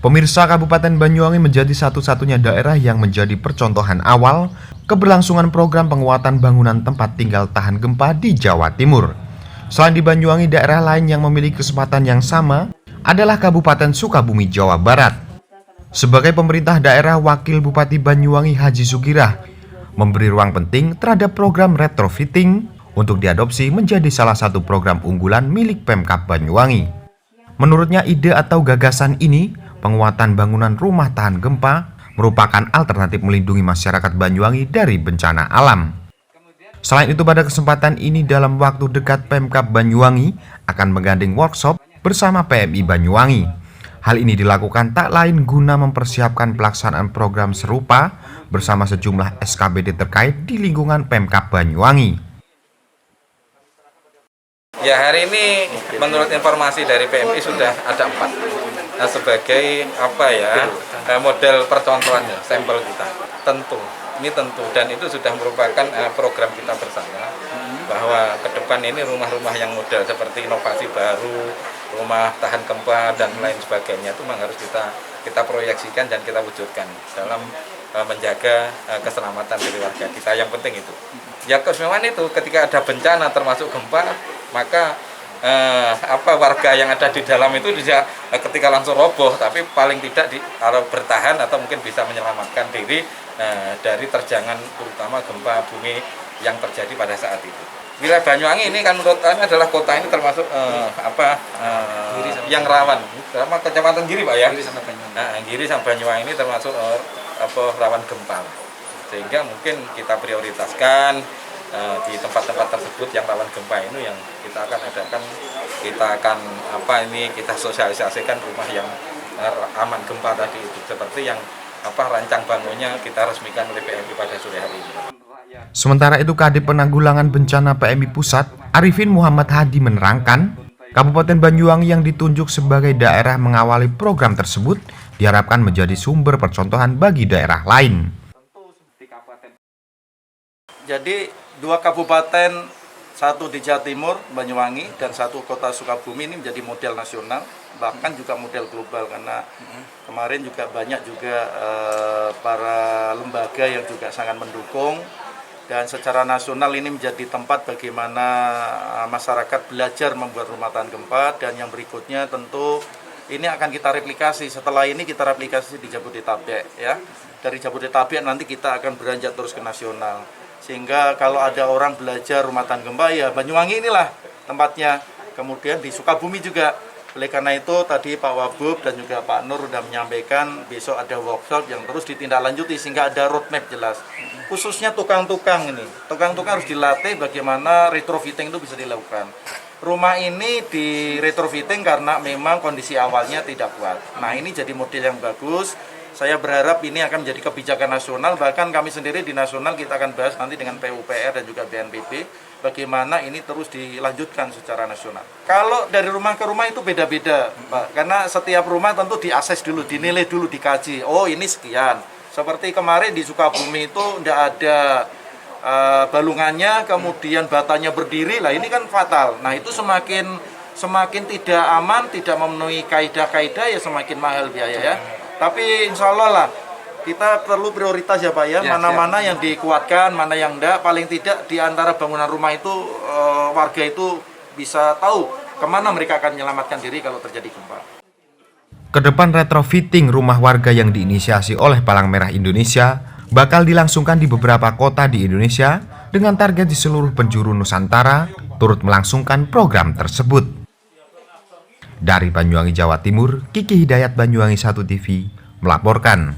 Pemirsa, Kabupaten Banyuwangi menjadi satu-satunya daerah yang menjadi percontohan awal keberlangsungan program penguatan bangunan tempat tinggal tahan gempa di Jawa Timur. Selain di Banyuwangi, daerah lain yang memiliki kesempatan yang sama adalah Kabupaten Sukabumi, Jawa Barat. Sebagai pemerintah daerah, Wakil Bupati Banyuwangi Haji Sugirah memberi ruang penting terhadap program retrofitting untuk diadopsi menjadi salah satu program unggulan milik Pemkab Banyuwangi. Menurutnya, ide atau gagasan ini, penguatan bangunan rumah tahan gempa, merupakan alternatif melindungi masyarakat Banyuwangi dari bencana alam. Selain itu, pada kesempatan ini dalam waktu dekat Pemkab Banyuwangi akan menggandeng workshop bersama PMI Banyuwangi. Hal ini dilakukan tak lain guna mempersiapkan pelaksanaan program serupa bersama sejumlah SKBD terkait di lingkungan Pemkab Banyuwangi. Ya, hari ini menurut informasi dari PMI sudah ada 4. Nah, sebagai model percontohan sampel kita. Ini tentu dan itu sudah merupakan program kita bersama bahwa ke depan ini rumah-rumah yang model seperti inovasi baru, rumah tahan gempa dan lain sebagainya itu memang harus kita proyeksikan dan kita wujudkan dalam menjaga keselamatan dari warga kita. Yang penting itu. Ya, keistimewaan itu ketika ada bencana termasuk gempa, maka warga yang ada di dalam itu tidak ketika langsung roboh, tapi paling tidak bertahan atau mungkin bisa menyelamatkan diri dari terjangan terutama gempa bumi yang terjadi pada saat itu. Wilayah Banyuwangi ini kan menurut kami adalah kota ini termasuk yang rawan, sama Kecamatan Giri, Pak ya. Giri sama Banyuwangi ini termasuk rawan gempa, sehingga mungkin kita prioritaskan di tempat-tempat tersebut yang rawan gempa ini yang kita akan adakan, kita sosialisasikan rumah yang aman gempa tadi itu, seperti yang rancang bangunnya kita resmikan oleh PMI pada sore hari ini. Sementara itu, Kadip Penanggulangan Bencana PMI Pusat Arifin Muhammad Hadi menerangkan, Kabupaten Banyuwangi yang ditunjuk sebagai daerah mengawali program tersebut diharapkan menjadi sumber percontohan bagi daerah lain. Jadi 2 kabupaten, satu di Jawa Timur, Banyuwangi, dan 1 kota Sukabumi ini menjadi model nasional, bahkan juga model global, karena kemarin juga banyak juga para lembaga yang juga sangat mendukung, dan secara nasional ini menjadi tempat bagaimana masyarakat belajar membuat rumah tahan gempa, dan yang berikutnya tentu ini akan kita replikasi. Setelah ini kita replikasi di Jabodetabek, ya. Dari Jabodetabek nanti kita akan beranjak terus ke nasional. Sehingga kalau ada orang belajar rumah tahan gempa, ya Banyuwangi inilah tempatnya. Kemudian di Sukabumi juga. Oleh karena itu tadi Pak Wabub dan juga Pak Nur sudah menyampaikan besok ada workshop yang terus ditindaklanjuti sehingga ada roadmap jelas. Khususnya tukang-tukang ini. Tukang-tukang harus dilatih bagaimana retrofitting itu bisa dilakukan. Rumah ini di retrofitting karena memang kondisi awalnya tidak kuat. Nah, ini jadi model yang bagus. Saya berharap ini akan menjadi kebijakan nasional, bahkan kami sendiri di nasional kita akan bahas nanti dengan PUPR dan juga BNPB, bagaimana ini terus dilanjutkan secara nasional. Kalau dari rumah ke rumah itu beda-beda, Pak, karena setiap rumah tentu diakses dulu, dinilai dulu, dikaji, oh ini sekian. Seperti kemarin di Sukabumi itu tidak ada balungannya, kemudian batanya berdiri, lah ini kan fatal. Nah itu semakin tidak aman, tidak memenuhi kaidah-kaidah, ya semakin mahal biaya ya. Tapi insya Allah lah, kita perlu prioritas ya Pak ya, mana-mana yang dikuatkan, mana yang enggak. Paling tidak di antara bangunan rumah itu, warga itu bisa tahu kemana mereka akan menyelamatkan diri kalau terjadi gempa. Kedepan retrofitting rumah warga yang diinisiasi oleh Palang Merah Indonesia bakal dilangsungkan di beberapa kota di Indonesia dengan target di seluruh penjuru Nusantara turut melangsungkan program tersebut. Dari Banyuwangi, Jawa Timur, Kiki Hidayat, Banyuwangi 1 TV melaporkan.